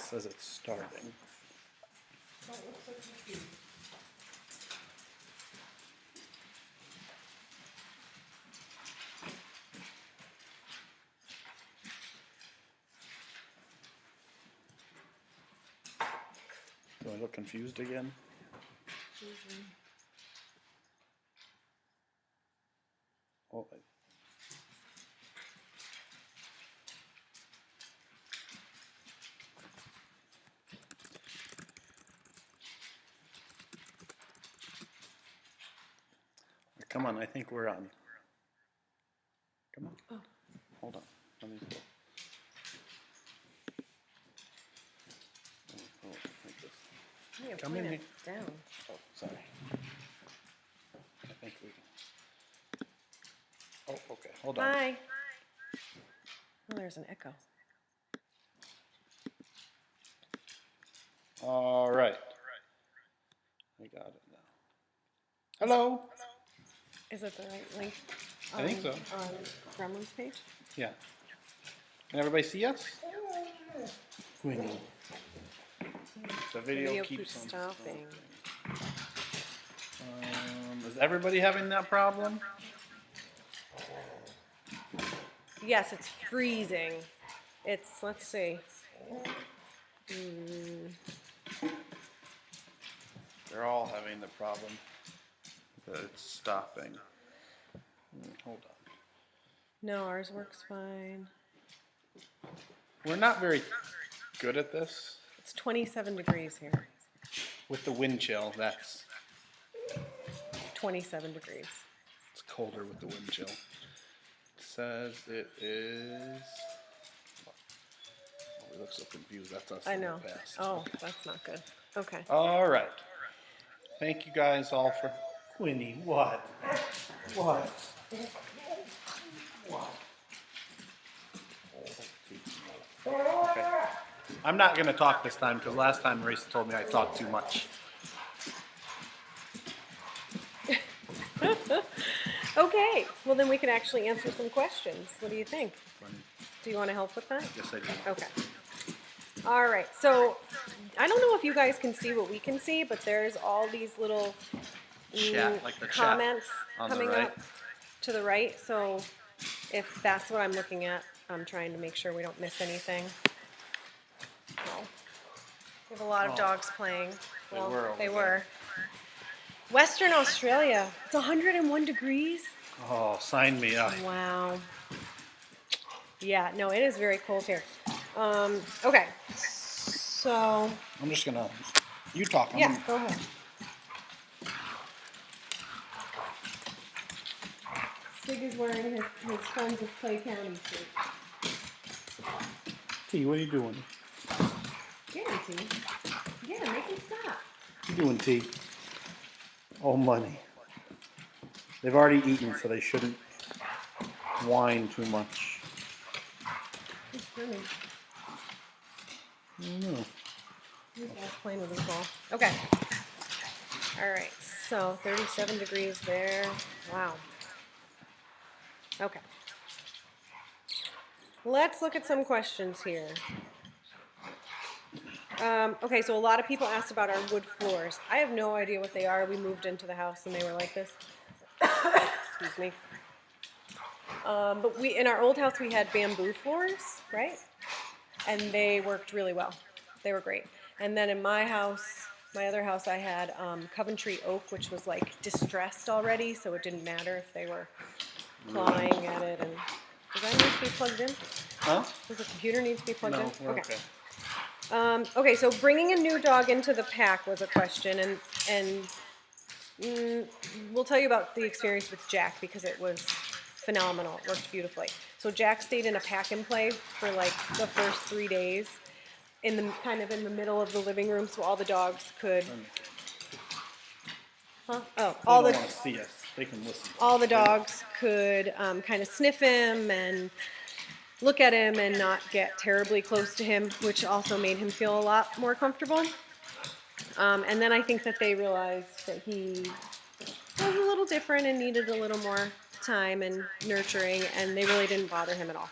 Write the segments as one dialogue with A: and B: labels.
A: says it's starting.
B: Oh, it looks so confused.
A: Do I look confused again? Oh, come on, I think we're on. Come on.
B: Oh.
A: Hold on. Let me go. Oh, like this.
B: Yeah,
A: Come
B: point
A: in
B: it
A: here.
B: down.
A: Oh, sorry. I think we can. Oh, okay. Hold on.
B: Hi. Oh, there's an echo.
A: All right. I got it now. Hello.
B: Is it the right link?
A: I think so.
B: On Gremlin's page?
A: Yeah. Can everybody see us? Queenie. The video keeps on
B: stopping.
A: Is everybody having that problem?
B: Yes, it's freezing. It's, let's see.
A: They're all having the problem that it's stopping. Hold on.
B: No, ours works fine.
A: We're not very good at this.
B: It's 27 degrees here.
A: With the wind chill, that's
B: 27 degrees.
A: it's colder with the wind chill. It says it is. Oh, we look so confused. That's us.
B: I
A: in the
B: know.
A: past.
B: Oh, that's not good. Okay.
A: All right. Thank you guys all for. Quinny, what? What? What? Okay. I'm not going to talk this time because last time Marisa told me I talked too much.
B: Okay. Well, then we can actually answer some questions. What do you think? Do you want to help with that?
A: Yes, I do.
B: Okay. All right. So I don't know if you guys can see what we can see, but there's all these little
A: Chat, like the
B: comments
A: chat on
B: coming
A: the right.
B: up to the right. So if that's what I'm looking at, I'm trying to make sure we don't miss anything. Oh. We have a lot of dogs playing.
A: They
B: Well,
A: were over
B: they
A: there.
B: were. Western Australia. It's 101 degrees.
A: Oh, sign me up.
B: Wow. Yeah, no, it is very cold here. Okay. So,
A: I'm just gonna. You talk. I'm
B: yeah,
A: gonna-
B: go ahead. Sig is wearing his Friends of Clay County suit.
A: T, what are you doing?
B: Get him, T. Yeah, make him stop.
A: What are you doing, T? Oh, money. They've already eaten, so they shouldn't whine too much.
B: He's swimming.
A: I don't know.
B: He's just playing with his ball. Okay. All right. So 37 degrees there. Wow. Okay. Let's look at some questions here. Okay, so a lot of people asked about our wood floors. I have no idea what they are. We moved into the house and they were like this. Excuse me. But in our old house we had bamboo floors, right? And they worked really well. They were great. And then in my house, my other house, I had Coventry oak, which was like distressed already, so it didn't matter if they were clawing at it. And does that need to be plugged in?
A: Huh?
B: Does the computer need to be plugged in?
A: No, we're okay.
B: Okay, so bringing a new dog into the pack was a question, and we'll tell you about the experience with Jack because it was phenomenal. It worked beautifully. So Jack stayed in a pack and play for like the first 3 days, in the middle of the living room, so all the dogs could. Huh? Oh, all
A: They
B: the
A: don't want to see us. They can listen.
B: all the dogs could kind of sniff him and look at him and not get terribly close to him, which also made him feel a lot more comfortable. And then I think that they realized that he was a little different and needed a little more time and nurturing, and they really didn't bother him at all.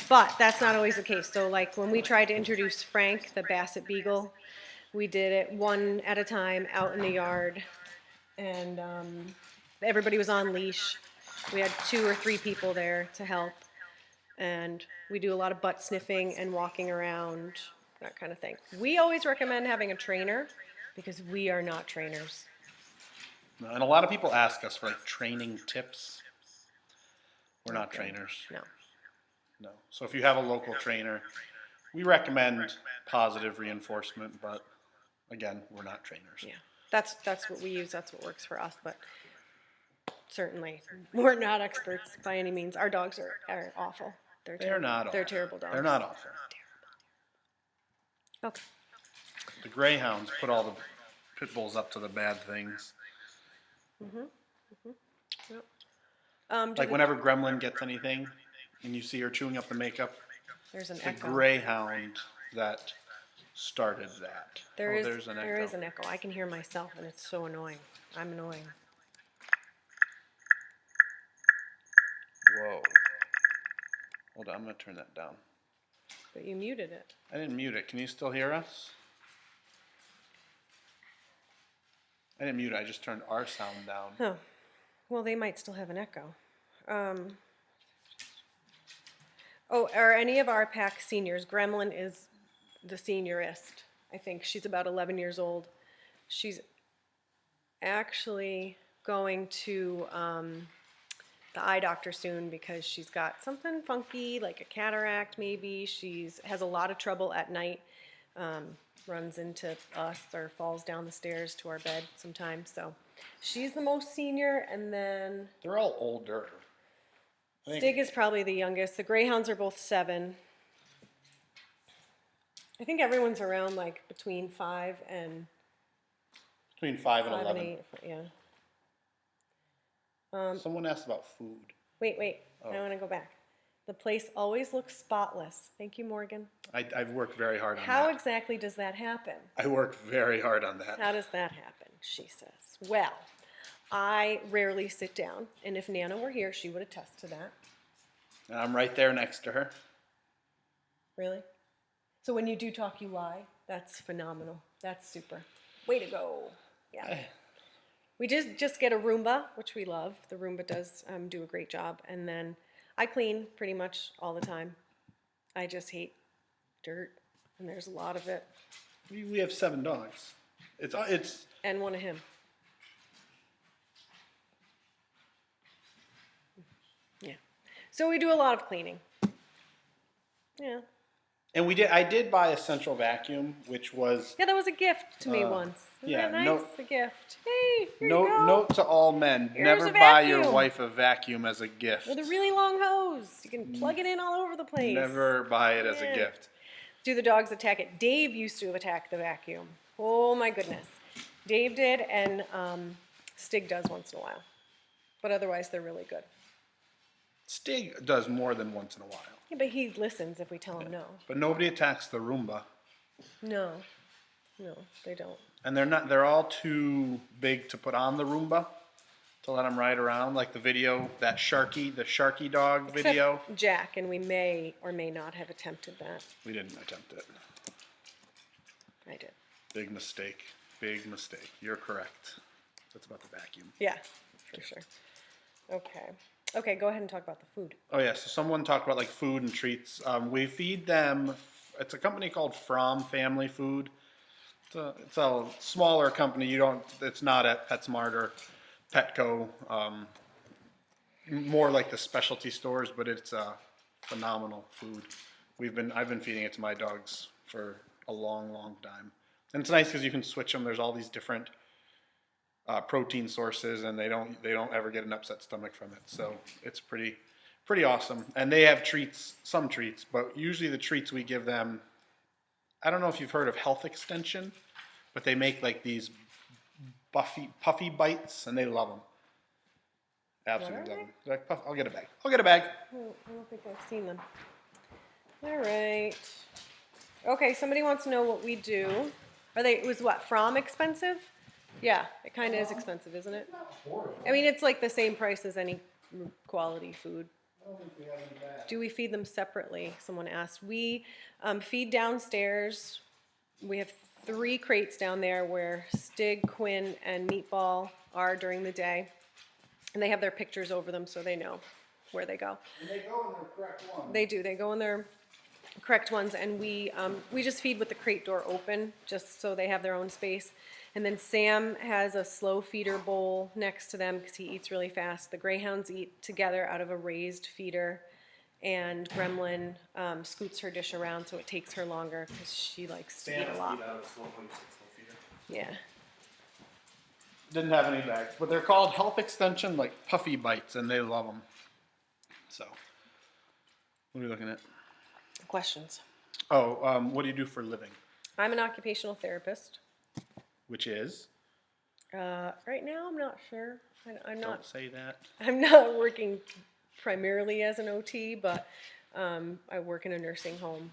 B: But that's not always the case. So like when we tried to introduce Frank, the Basset Beagle, we did it one at a time out in the yard, and everybody was on leash. We had 2 or 3 people there to help, and we do a lot of butt sniffing and walking around, that kind of thing. We always recommend having a trainer because we are not trainers.
A: And a lot of people ask us for like training tips. We're not
B: Okay.
A: trainers.
B: No.
A: No. So if you have a local trainer, we recommend positive reinforcement, but again, we're not trainers.
B: Yeah. That's what we use. That's what works for us. But certainly, we're not experts by any means. Our dogs are awful.
A: They're not awful.
B: They're terrible dogs.
A: They're not awful.
B: Okay.
A: The Greyhounds put all the pit bulls up to the bad things.
B: Yep.
A: Like whenever Gremlin gets anything and you see her chewing up the makeup,
B: There's an
A: it's the
B: echo.
A: Greyhound that started that.
B: There's
A: an echo.
B: There is an echo. I can hear myself, and it's so annoying. I'm annoying.
A: Whoa. Hold on, I'm going to turn that down.
B: But you muted it.
A: I didn't mute it. Can you still hear us? I didn't mute it. I just turned our sound down.
B: Oh, well, they might still have an echo. Oh, are any of our pack seniors? Gremlin is the seniorist. I think she's about 11 years old. She's actually going to the eye doctor soon because she's got something funky, like a cataract maybe. Has a lot of trouble at night. Runs into us or falls down the stairs to our bed sometimes. So she's the most senior, and then
A: They're all older. I think-
B: Stig is probably the youngest. The Greyhounds are both 7. I think everyone's around like between 5 and
A: Between 5 and
B: 5 and
A: 11.
B: 8. Yeah.
A: Someone asked about food.
B: Wait.
A: Oh.
B: I want to go back. The place always looks spotless. Thank you, Morgan.
A: I've worked very hard on
B: How
A: that.
B: exactly does that happen?
A: I worked very hard on that.
B: How does that happen? She says. Well, I rarely sit down, and if Nana were here, she would attest to that.
A: And I'm right there next to her.
B: Really? So when you do talk, you lie? That's phenomenal. That's super. Way to go. Yeah. We just get a Roomba, which we love. The Roomba does do a great job. And then I clean pretty much all the time. I just hate dirt, and there's a lot of it.
A: We have 7 dogs. It's
B: And one of him. Yeah. So we do a lot of cleaning. Yeah.
A: and I did buy a central vacuum, which was
B: Yeah, that was a gift to me once. Isn't
A: yeah,
B: that nice?
A: no-
B: A gift. Hey, here you go.
A: note to all men:
B: Here's
A: never
B: a
A: buy your
B: vacuum.
A: wife a vacuum as a gift.
B: With a really long hose. You can plug it in all over the place.
A: Never buy it as
B: Yeah.
A: a gift.
B: Do the dogs attack it? Dave used to attack the vacuum. Oh my goodness. Dave did, and Stig does once in a while. But otherwise, they're really good.
A: Stig does more than once in a while,
B: Yeah, but he listens if we tell him no.
A: but nobody attacks the Roomba,
B: No, they don't.
A: and they're all too big to put on the Roomba to let them ride around, like the video, the Sharky dog video.
B: Except Jack, and we may or may not have attempted that.
A: We didn't attempt it.
B: I did.
A: Big mistake. You're correct. That's about the vacuum.
B: Yeah, for sure. Okay, go ahead and talk about the food.
A: Oh yeah, so someone talked about like food and treats. We feed them. It's a company called From Family Food. It's a smaller company. It's not at PetSmart or Petco. More like the specialty stores, but it's phenomenal food. I've been feeding it to my dogs for a long time, and it's nice because you can switch them. There's all these different protein sources, and they don't ever get an upset stomach from it. So it's pretty awesome. And they have some treats, but usually the treats we give them, I don't know if you've heard of Health Extension, but they make like these puffy bites, and they love them. Absolutely
B: What are
A: love them. They're like, I'll get a bag.
B: I don't think I've seen them. All right. Okay, somebody wants to know what we do. Was what, From expensive? Yeah, it kind of is expensive, isn't it? I mean, it's like the same price as any quality food.
A: don't think we have any bags.
B: Do we feed them separately? Someone asked. We feed downstairs. We have 3 crates down there where Stig, Quinn, and Meatball are during the day. And they have their pictures over them so they know where they go.
A: And they go in their correct one.
B: They do. They go in their correct ones, and we just feed with the crate door open, just so they have their own space. And then Sam has a slow feeder bowl next to them because he eats really fast. The Greyhounds eat together out of a raised feeder, and Gremlin scoots her dish around so it takes her longer because she likes to eat a lot. Yeah.
A: Didn't have any bags, but they're called Health Extension, like Puffy Bites, and they love them. So, what are you looking at?
B: Questions?
A: Oh, what do you do for a living?
B: I'm an occupational therapist.
A: Which is?
B: Right now, I'm not sure. I'm
A: Don't
B: not.
A: say that.
B: I'm not working primarily as an OT, but I work in a nursing home,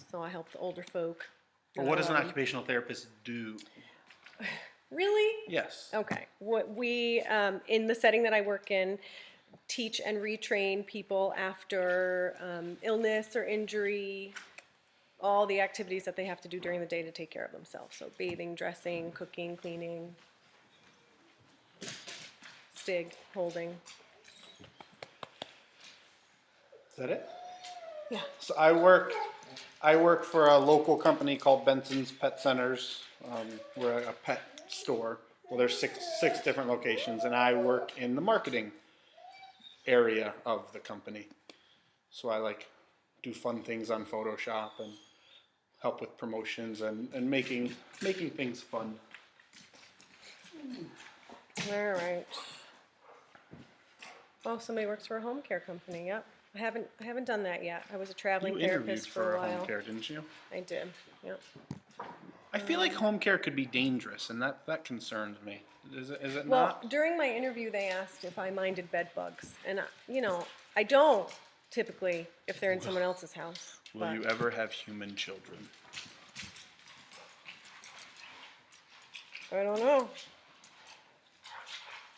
B: so I help the older folk.
A: Well, what does an occupational therapist do?
B: Really?
A: Yes.
B: Okay. What we in the setting that I work in, teach and retrain people after illness or injury, all the activities that they have to do during the day to take care of themselves. So bathing, dressing, cooking, cleaning, Stig, holding.
A: Is that it?
B: Yeah.
A: So I work for a local company called Benson's Pet Centers. We're a pet store. Well, there's six different locations, and I work in the marketing area of the company. So I do fun things on Photoshop and help with promotions and making things fun.
B: All right. Oh, somebody works for a home care company. Yep. I haven't done that yet. I was a traveling
A: You interviewed
B: therapist for a while.
A: home care, didn't you?
B: I did. Yep.
A: I feel like home care could be dangerous, and that concerns me. Is it
B: Well,
A: not?
B: during my interview, they asked if I minded bed bugs, and I don't typically if they're in someone else's house.
A: Will
B: But
A: you ever have human children?
B: I don't know.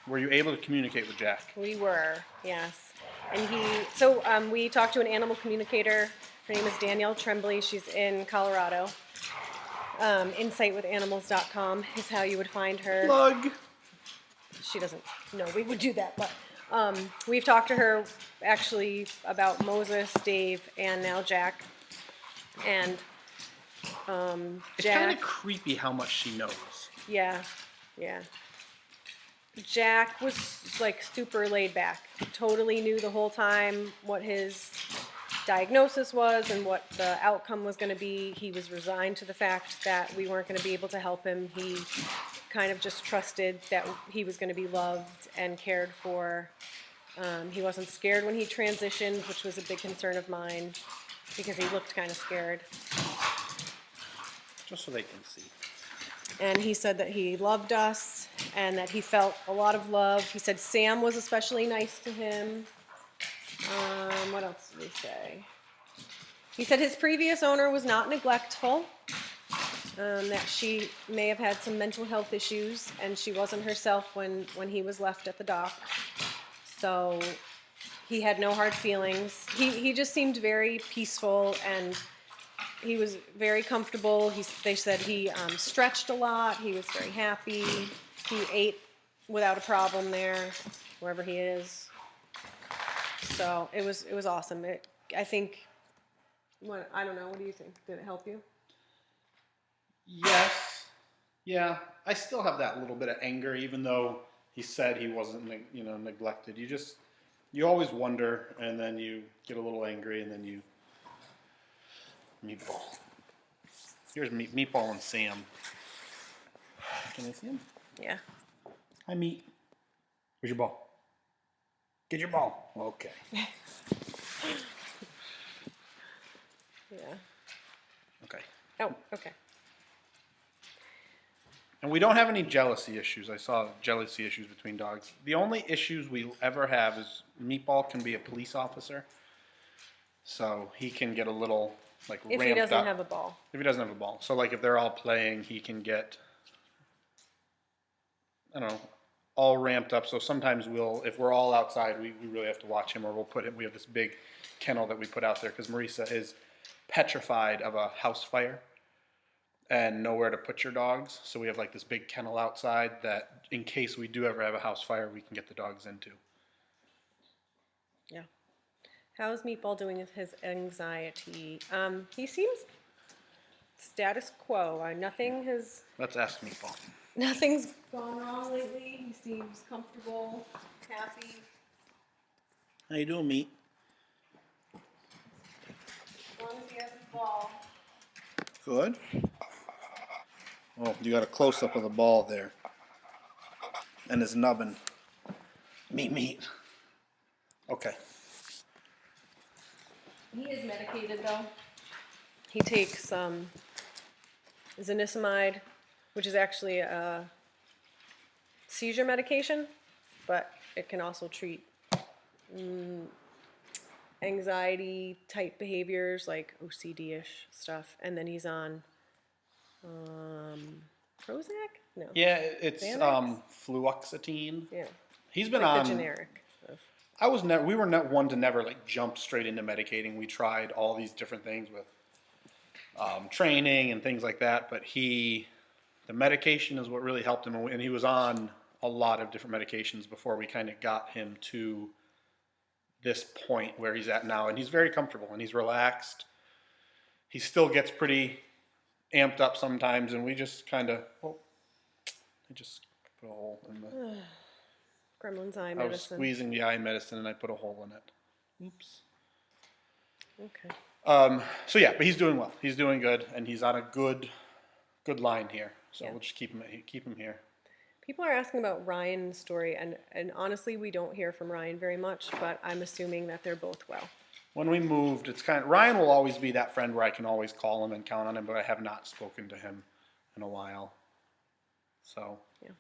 A: Were you able to communicate with Jack?
B: We were, yes, and we talked to an animal communicator. Her name is Danielle Tremblay. She's in Colorado. Insightwithanimals.com is how you would find her.
A: Plug.
B: She doesn't know we would do that, but we've talked to her actually about Moses, Dave, and now Jack. And
A: It's kind of creepy how much she knows.
B: yeah. Jack was super laid back. Totally knew the whole time what his diagnosis was and what the outcome was going to be. He was resigned to the fact that we weren't going to be able to help him. He kind of just trusted that he was going to be loved and cared for. He wasn't scared when he transitioned, which was a big concern of mine because he looked kind of scared.
A: Just so they can see.
B: And he said that he loved us and that he felt a lot of love. He said Sam was especially nice to him. What else did he say? He said his previous owner was not neglectful, that she may have had some mental health issues, and she wasn't herself when he was left at the dock. So he had no hard feelings. He just seemed very peaceful, and he was very comfortable. They said he stretched a lot. He was very happy. He ate without a problem there, wherever he is. So it was awesome. I think. I don't know. What do you think? Did it help you?
A: Yes. Yeah. I still have that little bit of anger, even though he said he wasn't, neglected. You always wonder, and then you get a little angry, and then you. Meatball. Here's Meatball and Sam. Can I see him?
B: Yeah.
A: Hi, Meat. Where's your ball? Get your ball. Okay.
B: Yeah.
A: Okay.
B: Oh, okay.
A: And we don't have any jealousy issues. I saw jealousy issues between dogs. The only issues we ever have is Meatball can be a police officer. So he can get a little, ramped up.
B: If he doesn't have a ball.
A: If he doesn't have a ball. So, if they're all playing, he can get, I don't know, all ramped up. So sometimes if we're all outside, we really have to watch him, or we'll put him. We have this big kennel that we put out there because Marisa is petrified of a house fire and nowhere to put your dogs. So we have like this big kennel outside that, in case we do ever have a house fire, we can get the dogs into.
B: Yeah. How's Meatball doing with his anxiety? He seems status quo.
A: Let's ask Meatball.
B: Nothing's gone wrong lately. He seems comfortable, happy.
A: How you doing, Meat?
B: As long as he has his ball.
A: Good. Oh, you got a close-up of the ball there. And his nubbin. Meat. Okay.
B: He is medicated though. He takes zonisamide, which is actually a seizure medication, but it can also treat anxiety type behaviors like OCD-ish stuff. And then he's on Prozac? No.
A: Yeah, it's
B: Xanax?
A: fluoxetine.
B: Yeah.
A: He's been
B: Like
A: on
B: the generic.
A: we were not one to never like jump straight into medicating. We tried all these different things with training and things like that, but the medication is what really helped him, and he was on a lot of different medications before we kind of got him to this point where he's at now, and he's very comfortable and he's relaxed. He still gets pretty amped up sometimes, and we just kind of, I just put a hole in the...
B: Gremlin's eye
A: I was
B: medicine.
A: squeezing the eye medicine and I put a hole in it. Oops.
B: Okay.
A: So yeah, but he's doing well. He's doing good, and he's on a good line here. So
B: Yeah.
A: we'll just keep him here.
B: People are asking about Ryan's story, and honestly, we don't hear from Ryan very much, but I'm assuming that they're both well.
A: When we moved, it's kind of, Ryan will always be that friend where I can always call him and count on him, but I have not spoken to him in a while. So.
B: Yeah.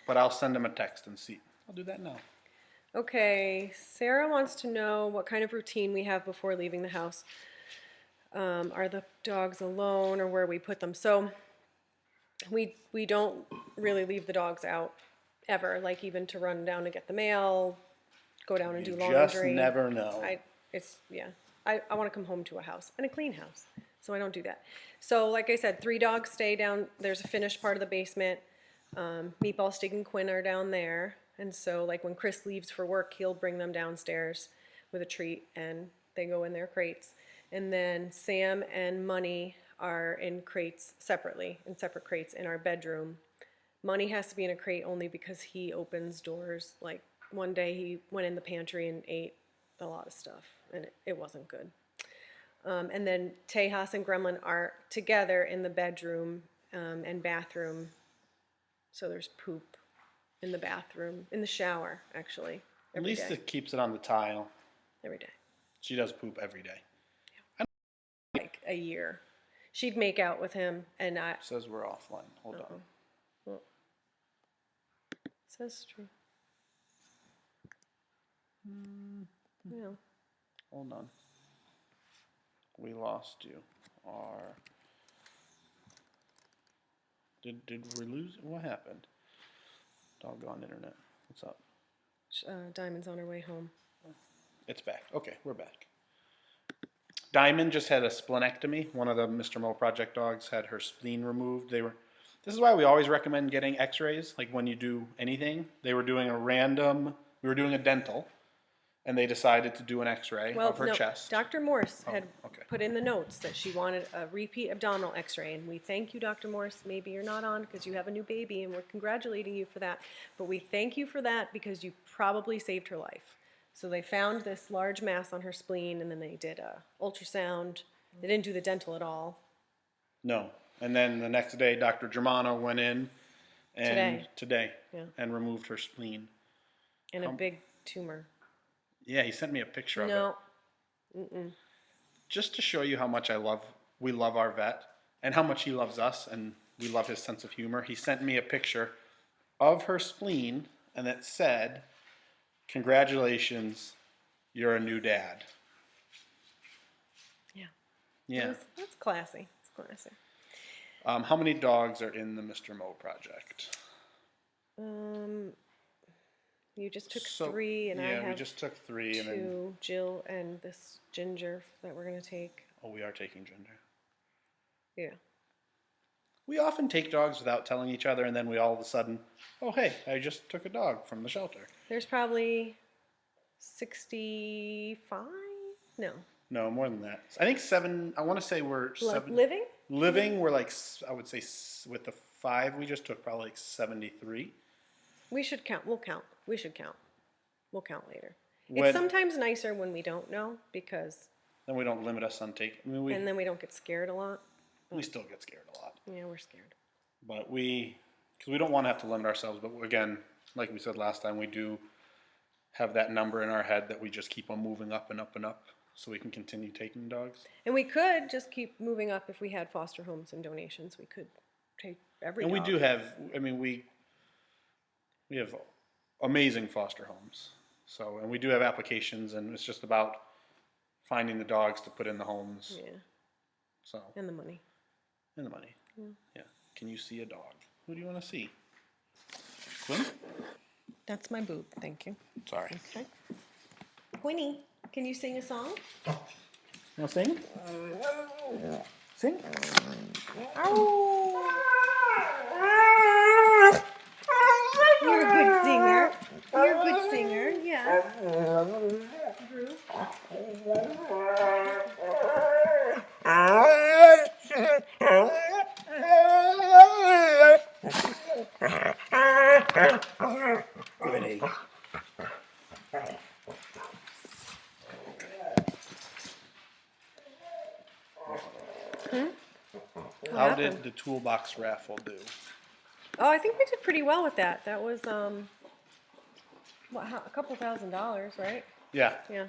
A: But I'll send him a text and see. I'll do that now.
B: Okay, Sarah wants to know what kind of routine we have before leaving the house. Are the dogs alone, or where we put them? So we don't really leave the dogs out ever, like even to run down to get the mail, go down and do laundry.
A: Just never know.
B: I want to come home to a house, and a clean house, so I don't do that. So like I said, 3 dogs stay down. There's a finished part of the basement. Meatball, Stig, and Quinn are down there, and so like when Chris leaves for work, he'll bring them downstairs with a treat, and they go in their crates. And then Sam and Money are in crates separately, in separate crates in our bedroom. Money has to be in a crate only because he opens doors. Like one day he went in the pantry and ate a lot of stuff, and it wasn't good. And then Tejas and Gremlin are together in the bedroom and bathroom. So there's poop in the bathroom, in the shower, actually.
A: At least it keeps it on the tile.
B: Every day.
A: She does poop every day.
B: Like a year. She'd make out with him, and
A: It says we're offline. Hold on.
B: Well, says true. Yeah.
A: Hold on. We lost you. Did we lose? What happened? Doggone internet. What's up?
B: Diamond's on her way home.
A: It's back. Okay, we're back. Diamond just had a splenectomy. One of the Mr. Mo Project dogs had her spleen removed. This is why we always recommend getting x-rays, like when you do anything. We were doing a dental, and they decided to do an x-ray of her chest.
B: Dr. Morse had
A: okay.
B: put in the notes that she wanted a repeat abdominal x-ray, and we thank you, Dr. Morse. Maybe you're not on because you have a new baby, and we're congratulating you for that. But we thank you for that because you probably saved her life. So they found this large mass on her spleen, and then they did a ultrasound. They didn't do the dental at all.
A: No. And then the next day, Dr. Germano went in today
B: Yeah.
A: and removed her spleen.
B: And a big tumor.
A: Yeah, he sent me a picture of it.
B: No. Mm-mm.
A: Just to show you how much we love our vet, and how much he loves us, and we love his sense of humor. He sent me a picture of her spleen, and it said, "Congratulations, you're a new dad."
B: Yeah.
A: Yeah.
B: That's classy. It's classy.
A: How many dogs are in the Mr. Mo Project?
B: You just took
A: So,
B: 3, and I
A: yeah, we
B: have
A: just took 3, and then
B: 2. Jill and this Ginger that we're gonna take.
A: oh, we are taking Ginger.
B: Yeah.
A: We often take dogs without telling each other, and then we all of a sudden, oh hey, I just took a dog from the shelter.
B: There's probably 65. No.
A: No, more than that. I think 7. I want to say we're
B: Like
A: 7.
B: living?
A: Living, we're like, I would say with the 5 we just took, probably like 73.
B: We should count. We'll count. We should count. We'll count later.
A: When-
B: It's sometimes nicer when we don't know because,
A: Then we don't limit us on taking. I mean,
B: and then we don't get scared a lot.
A: we still get scared a lot,
B: Yeah, we're scared.
A: but because we don't want to have to limit ourselves. But again, like we said last time, we do have that number in our head that we just keep on moving up and up and up, so we can continue taking dogs.
B: And we could just keep moving up if we had foster homes and donations. We could take every
A: And we
B: dog.
A: do have. I mean, we have amazing foster homes. So, and we do have applications, and it's just about finding the dogs to put in the homes.
B: Yeah,
A: So,
B: and the money.
A: and the money. Yeah. Can you see a dog? Who do you want to see? Quinn?
B: That's my boob. Thank you.
A: Sorry.
B: Okay. Quinny, can you sing a song?
A: You want to sing? Sing?
B: You're a good singer. You're a good singer. Yes.
A: Goody. How did
B: happened?
A: the toolbox raffle do?
B: Oh, I think we did pretty well with that. That was a couple $1,000s, right?
A: Yeah.
B: Yeah,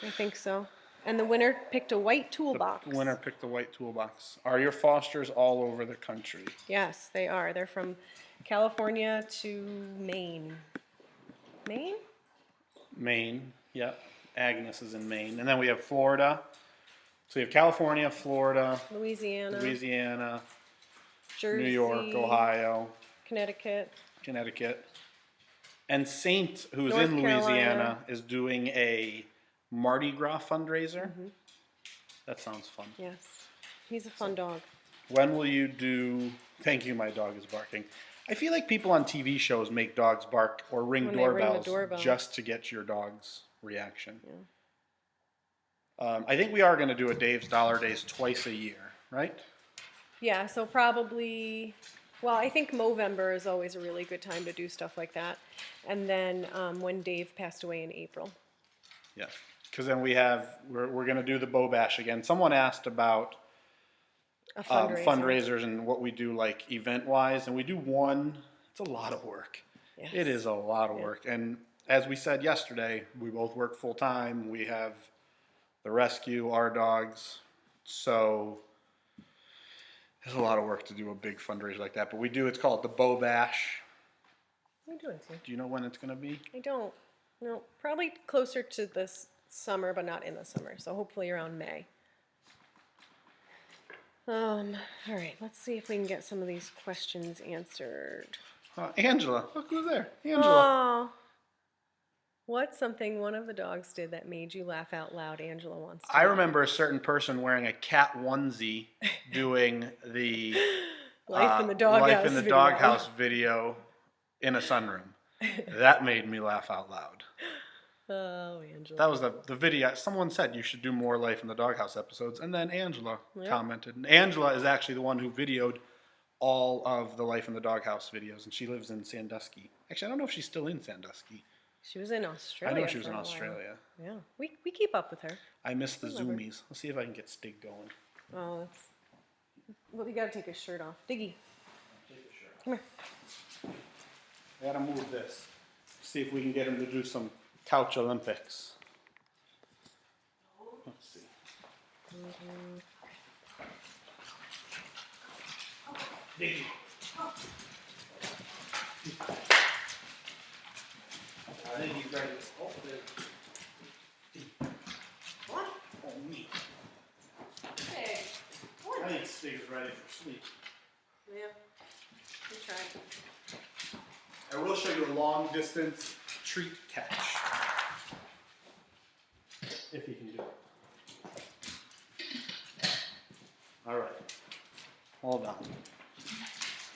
B: I think so. And the winner picked a white toolbox.
A: The winner picked the white toolbox. Are your fosters all over the country?
B: Yes, they are. They're from California to Maine. Maine?
A: Maine. Yep. Agnes is in Maine. And then we have Florida. So you have California, Florida,
B: Louisiana, Jersey,
A: New York, Ohio,
B: Connecticut.
A: Connecticut. And Saint, who's
B: North
A: in Louisiana,
B: Carolina.
A: is doing a Mardi Gras fundraiser. That sounds fun.
B: Yes, he's a fun dog.
A: When will you do... Thank you, my dog is barking. I feel like people on TV shows make dogs bark or ring
B: When they ring the
A: doorbells
B: doorbell.
A: just to get your dog's reaction. I think we are going to do a Dave's Dollar Days twice a year, right?
B: Yeah, so probably, well, I think Movember is always a really good time to do stuff like that. And then when Dave passed away in April.
A: Yeah, because then we're going to do the Bow Bash again. Someone asked about
B: A fundraiser.
A: fundraisers and what we do like event-wise, and we do one. It's a lot of work.
B: Yes.
A: It is a lot of work. And as we said yesterday, we both work full-time. We have the rescue, our dogs. So there's a lot of work to do a big fundraiser like that. But we do, it's called the Bow Bash.
B: What are you doing, Tim?
A: Do you know when it's going to be?
B: I don't. No, probably closer to this summer, but not in the summer. So hopefully around May. All right, let's see if we can get some of these questions answered.
A: Angela, look who's there. Angela.
B: Oh, what's something one of the dogs did that made you laugh out loud? Angela wants to
A: I
B: know.
A: remember a certain person wearing a cat onesie doing the
B: Life in the Doghouse
A: Life in the
B: video.
A: Doghouse video in a sunroom. That made me laugh out loud.
B: Oh, Angela.
A: That was the video. Someone said you should do more Life in the Doghouse episodes, and then Angela commented. And Angela is actually the one who videoed all of the Life in the Doghouse videos, and she lives in Sandusky. Actually, I don't know if she's still in Sandusky.
B: She was in Australia.
A: I know she was
B: for
A: in
B: a while.
A: Australia.
B: Yeah, we keep up with her.
A: I miss the
B: Whatever.
A: zoomies. Let's see if I can get Stig going.
B: Oh, that's. Well, you gotta take his shirt off. Diggy, come here.
A: I gotta move this. See if we can get him to do some couch Olympics. Let's see. Diggy. I think he's ready. Oh, there.
B: What?
A: Oh, me.
B: Hey.
A: I think Stig is ready for sleep.
B: Yeah. We tried.
A: will show you a long distance treat catch. If he can do it. All right. Hold on.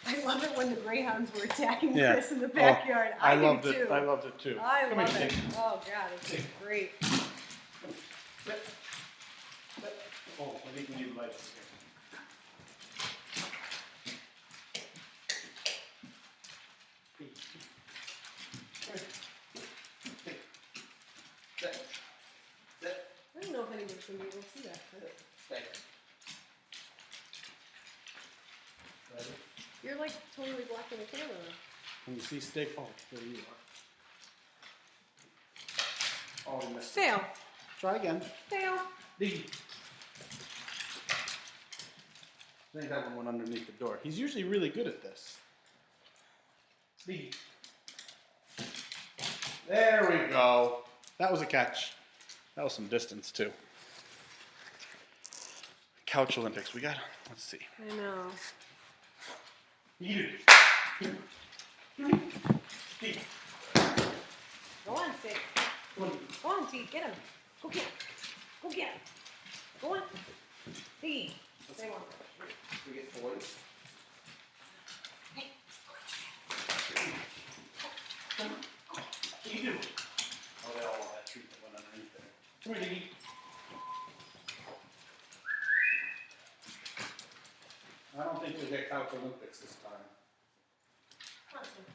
B: I love it when the Greyhounds were attacking
A: Yeah.
B: Chris in the backyard.
A: I
B: do
A: loved
B: too.
A: it. I loved it too.
B: I
A: Come
B: love
A: here,
B: it.
A: Steve.
B: Oh God, it's great.
A: Sit. Sit. Oh, I think we need lights here. Sit. Sit.
B: I don't know if anyone's gonna be able to see that.
A: Stay. Ready?
B: You're like totally blocking the camera.
A: Can you see stick? Oh, there you are. Oh, you missed it.
B: Fail.
A: Try again.
B: Fail.
A: D. I think that one went underneath the door. He's usually really good at this. D. There we go. That was a catch. That was some distance too. Couch Olympics. We got. Let's see.
B: I know.
A: You. D.
B: Go on, Sid. Go on, T. Get him. Go get him. Go get him. Go on. T. Stay on.
A: We get toys.
B: Hey.
A: What do you do? Oh, they all want that treat that went underneath there. Come here, Diggy. I don't think we'll get Couch Olympics this time.
B: Come on, Sid.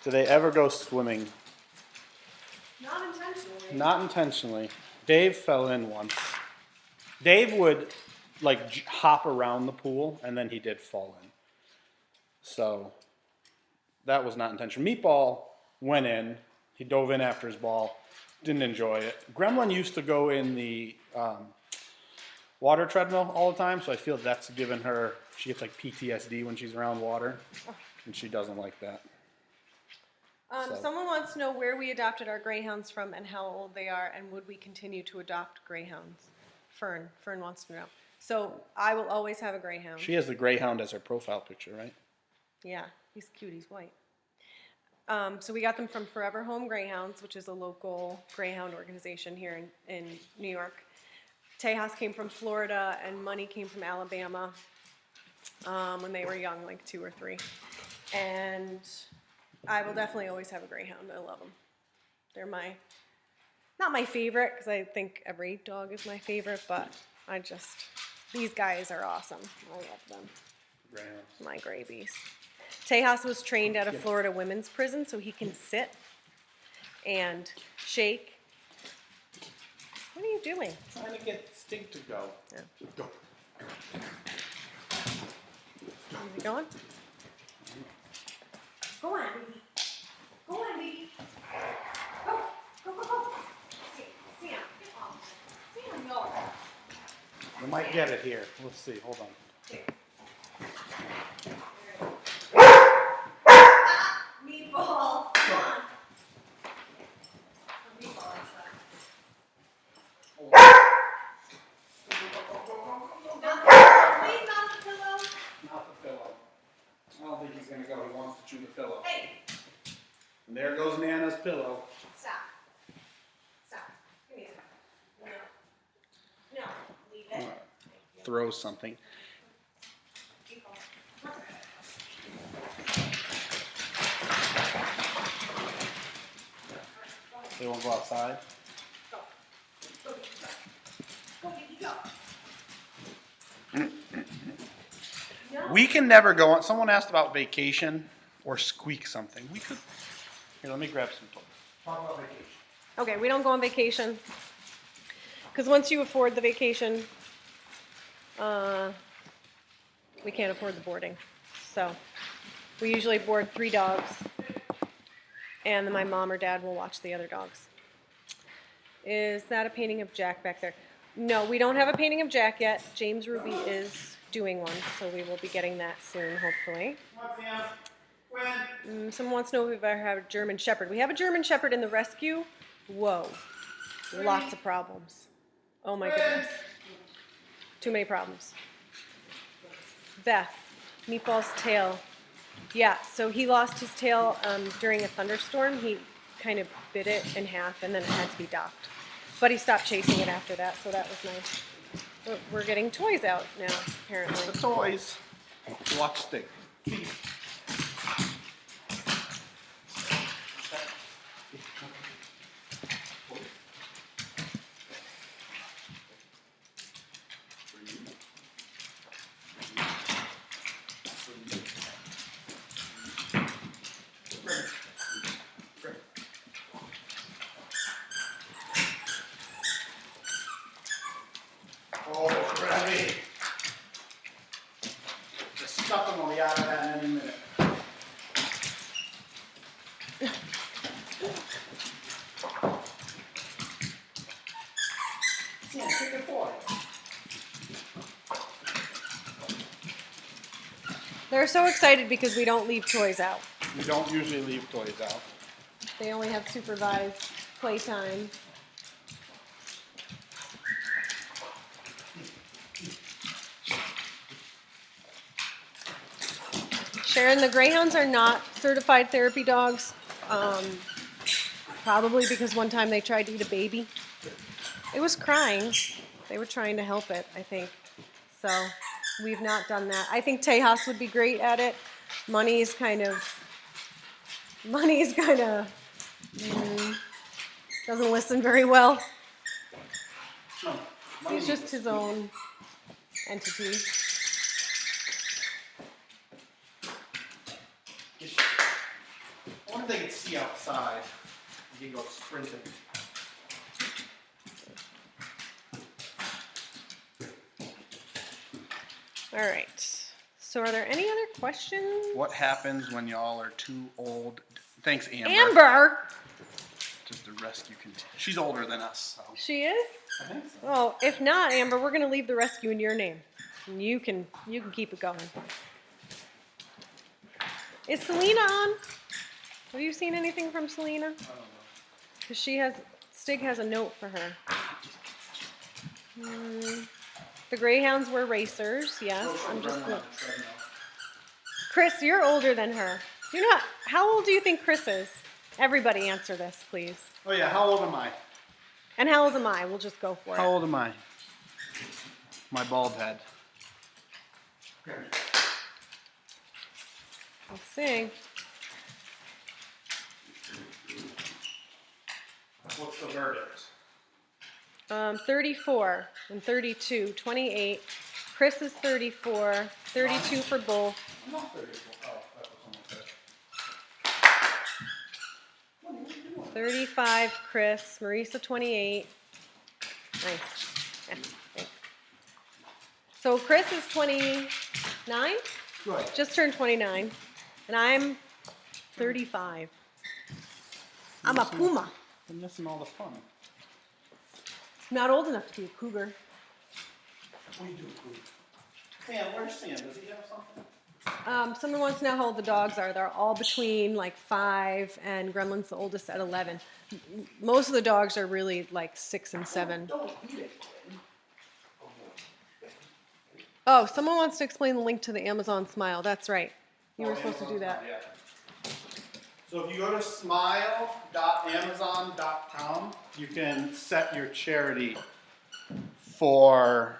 A: Do they ever go swimming?
B: Not intentionally.
A: Not intentionally. Dave fell in once. Dave would like hop around the pool, and then he did fall in. So that was not intentional. Meatball went in. He dove in after his ball. Didn't enjoy it. Gremlin used to go in the water treadmill all the time, so I feel that's given her. She gets like PTSD when she's around water, and she doesn't like that. So.
B: Someone wants to know where we adopted our Greyhounds from and how old they are, and would we continue to adopt Greyhounds? Fern wants to know. So I will always have a Greyhound.
A: She has the Greyhound as her profile picture, right?
B: Yeah, he's cute. He's white. So we got them from Forever Home Greyhounds, which is a local Greyhound organization here in New York. Tejas came from Florida, and Money came from Alabama when they were young, like 2 or 3. And I will definitely always have a Greyhound. I love them. They're not my favorite, because I think every dog is my favorite, but these guys are awesome. I love them.
A: Greyhounds.
B: My gravies. Tejas was trained at a Florida women's prison, so he can sit and shake. What are you doing?
A: Trying to get Stig to go.
B: Yeah.
A: Go.
B: Is he going? Go on, baby. Go on, baby. Go. Go, go, go. Sam, get off. Sam, no.
A: We might get it here. Let's see. Hold on.
B: Here. Meatball. Come on. Meatball outside. Please not the pillow.
A: Not the pillow. I don't think he's going to go. He wants to chew the pillow.
B: Hey.
A: And there goes Nana's pillow.
B: Stop. Stop. Give me a second. No. No. Leave it.
A: Throw something.
B: Keep going.
A: They won't go outside.
B: Go. Go, baby, go. Go, baby, go. No.
A: We can never go on. Someone asked about vacation or squeak something. We could. Here, let me grab some toys. Talk about vacation.
B: Okay, we don't go on vacation. Because once you afford the vacation, we can't afford the boarding. So we usually board 3 dogs, and then my mom or dad will watch the other dogs. Is that a painting of Jack back there? No, we don't have a painting of Jack yet. James Ruby is doing one, so we will be getting that soon, hopefully. Someone wants to know if we've ever had a German Shepherd. We have a German Shepherd in the rescue. Whoa. Lots of problems. Oh my goodness. Too many problems. Beth, Meatball's tail. Yeah, so he lost his tail during a thunderstorm. He kind of bit it in half, and then it had to be docked. But he stopped chasing it after that, so that was nice. We're getting toys out now, apparently.
A: The toys. Watch stick. Oh, Gravy. Just stuff them will be out of that in any minute. Yeah, take a boy.
B: They're so excited because we don't leave toys out.
A: We don't usually leave toys out.
B: They only have supervised playtime. Sharon, the Greyhounds are not certified therapy dogs. Probably because one time they tried to eat a baby. It was crying. They were trying to help it, I think. So we've not done that. I think Tejas would be great at it. Money's kind of doesn't listen very well.
A: No,
B: He's just his own entity.
A: I wonder if they could see outside. You can go sprinting.
B: All right. So are there any other questions?
A: What happens when y'all are too old? Thanks, Amber.
B: Amber!
A: Does the rescue continue? She's older than us, so.
B: She is?
A: I think so.
B: Oh, if not, Amber, we're gonna leave the rescue in your name. And you can keep it going. Is Selena on? Have you seen anything from Selena?
A: I don't know.
B: Because Stig has a note for her. The Greyhounds were racers, yes. I'm just. Chris, you're older than her. You're not. How old do you think Chris is? Everybody answer this, please.
A: Oh yeah, how old am I?
B: And how old am I? We'll just go for it.
A: How old am I? My bald head.
B: Let's see.
A: What's the verdict?
B: 34 and 32, 28. Chris is 34, 32 for both.
A: I'm not 34. Oh, that was almost it.
B: 35, Chris. Marisa, 28. Nice. Yeah, thanks. So Chris is 29?
A: Good.
B: Just turned 29. And I'm 35. I'm a puma.
A: I'm missing all the fun.
B: Not old enough to be a cougar.
A: We do food. Sam, where's Sam? Does he have something?
B: Someone wants to know how old the dogs are. They're all between like 5 and Gremlin's the oldest at 11. Most of the dogs are really like 6 and 7.
A: Don't eat it.
B: Oh, someone wants to explain the link to the Amazon Smile. That's right. You were supposed to do that.
A: Yeah. So if you go to smile.amazon.com, you can set your charity for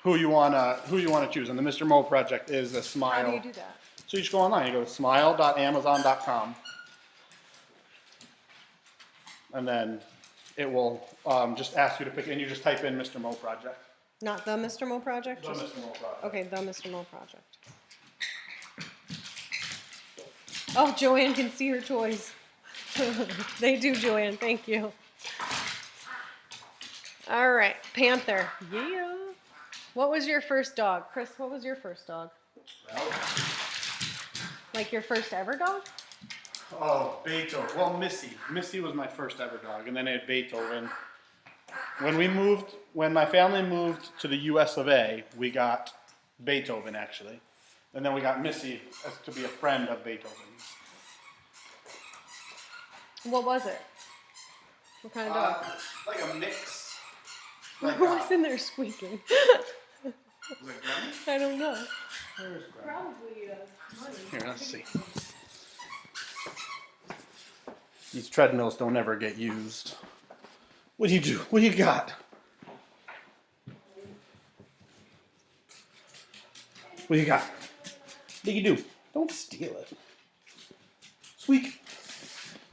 A: who you wanna choose. And the Mr. Mo project is a smile.
B: How do you do that?
A: So you just go online. You go to smile.amazon.com, and then it will just ask you to pick, and you just type in Mr. Mo project.
B: Not the Mr. Mo project?
A: The
B: Just-
A: Mr. Mo project.
B: Okay, the Mr. Mo project. Oh, Joanne can see her toys. They do, Joanne. Thank you. All right, Panther. Yeah. What was your first dog? Chris, what was your first dog?
A: Well,
B: Like your first ever dog?
A: oh, Beethoven. Well, Missy. Missy was my first ever dog, and then I had Beethoven. When my family moved to the US of A, we got Beethoven actually. And then we got Missy as to be a friend of Beethoven's.
B: What was it? What kind of dog?
A: Like a mix. Like
B: Who's in there squeaking?
A: it Granny?
B: I don't know.
A: Where's Granny?
B: Probably money.
A: Here, let's see. These treadmills don't ever get used. What do you do? What do you got? What do you got? What do you do? Don't steal it. Squeak.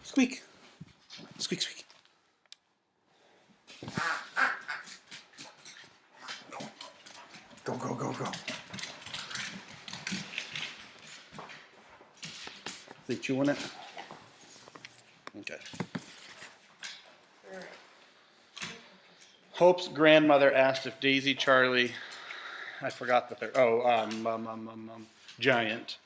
A: Squeak. Squeak, squeak. Go, go, go, go. They chewing it? Okay. Hope's grandmother asked if Daisy, Charlie, I forgot the third, Giant,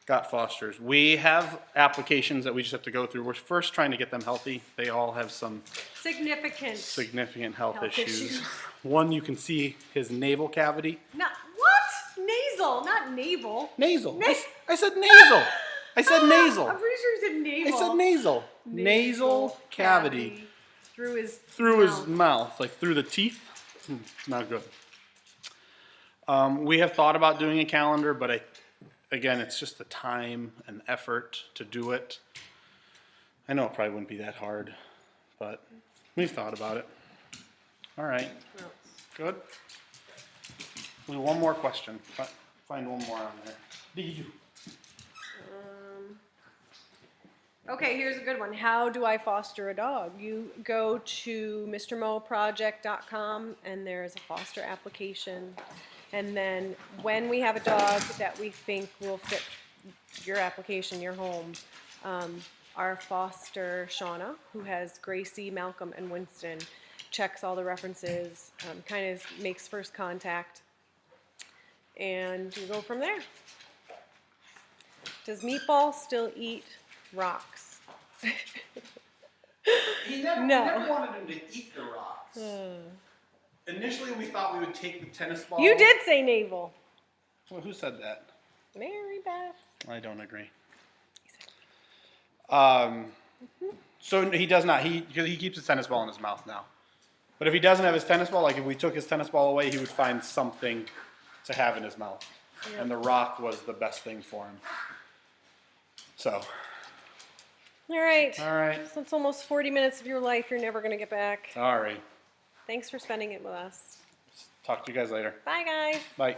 A: got fosters. We have applications that we just have to go through. We're first trying to get them healthy. They all have some significant health issues. One, you can see his navel cavity.
B: Not what? Nasal, not navel.
A: Nasal. I said nasal. I said nasal.
B: I'm pretty sure you said navel.
A: I said nasal. Nasal cavity.
B: Through
A: his mouth, like through the teeth. Not good. We have thought about doing a calendar, but again, it's just the time and effort to do it. I know it probably wouldn't be that hard, but we've thought about it. All right. Good. One more question. Find one more on there. What do you do?
B: Okay, here's a good one. How do I foster a dog? You go to mrmoproject.com and there's a foster application. And then when we have a dog that we think will fit your application, your home, our foster, Shauna, who has Gracie, Malcolm, and Winston, checks all the references, kind of makes first contact, and we go from there. Does Meatball still eat rocks?
A: We never wanted him to eat the rocks. Initially, we thought we would take the tennis ball.
B: You did say navel.
A: Well, who said that?
B: Mary Beth.
A: I don't agree. So he does not. Because he keeps his tennis ball in his mouth now. But if he doesn't have his tennis ball, like if we took his tennis ball away, he would find something to have in his mouth. Yeah. And the rock was the best thing for him. So.
B: All right.
A: All right.
B: So it's almost 40 minutes of your life you're never going to get back.
A: All right.
B: Thanks for spending it with us.
A: Talk to you guys later.
B: Bye, guys.
A: Bye.